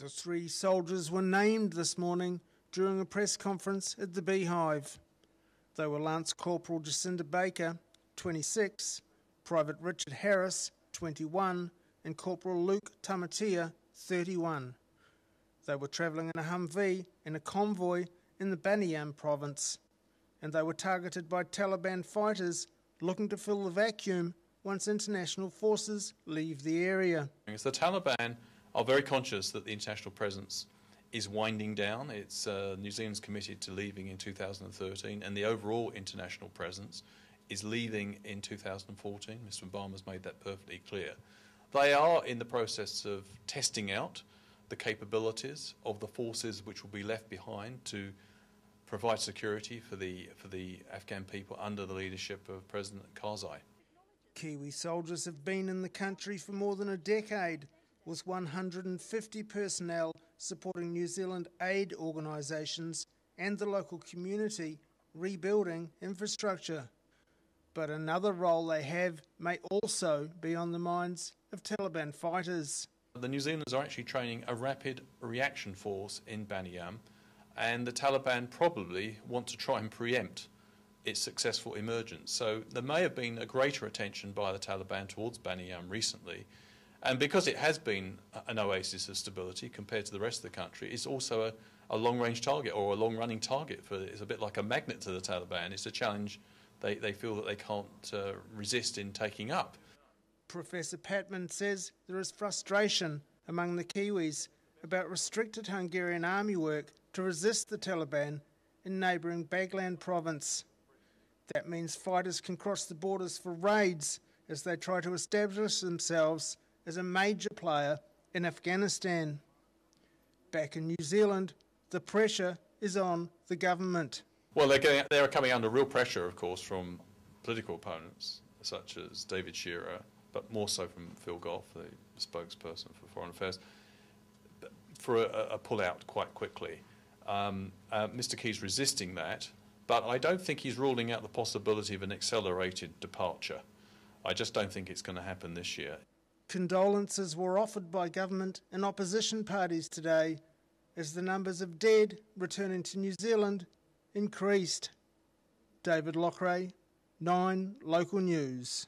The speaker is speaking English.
The 3 soldiers were named this morning during a press conference at the Beehive. They were Lance Corporal Jacinda Baker, 26, Private Richard Harris, 21, and Corporal Luke Tamatea, 31. They were travelling in a Humvee in a convoy in the Baniyam province, and they were targeted by Taliban fighters looking to fill the vacuum once international forces leave the area. The Taliban are very conscious that the international presence is winding down. It's New Zealand's committed to leaving in 2013, and the overall international presence is leaving in 2014. Mr. Obama's made that perfectly clear. They are in the process of testing out the capabilities of the forces which will be left behind to provide security for the Afghan people under the leadership of President Karzai. Kiwi soldiers have been in the country for more than a decade, with 150 personnel supporting New Zealand aid organisations and the local community rebuilding infrastructure. But another role they have may also be on the minds of Taliban fighters. The New Zealanders are actually training a rapid reaction force in Baniyam, and the Taliban probably want to try and preempt its successful emergence. So there may have been a greater attention by the Taliban towards Baniyam recently, and because it has been an oasis of stability compared to the rest of the country, it's also a long-range target or a long-running target. It's a bit like a magnet to the Taliban. It's a challenge they feel that they can't resist in taking up. Professor Patman says there is frustration among the Kiwis about restricted Hungarian army work to resist the Taliban in neighbouring Baghlan province. That means fighters can cross the borders for raids as they try to establish themselves as a major player in Afghanistan. Back in New Zealand, the pressure is on the government. Well, they're coming under real pressure, of course, from political opponents such as David Shearer, but more so from Phil Goff, the spokesperson for Foreign Affairs, for a pull-out quite quickly. Mr. Key's resisting that, but I don't think he's ruling out the possibility of an accelerated departure. I just don't think it's going to happen this year. Condolences were offered by government and opposition parties today as the numbers of dead returning to New Zealand increased. David Loughrey, 9 Local News.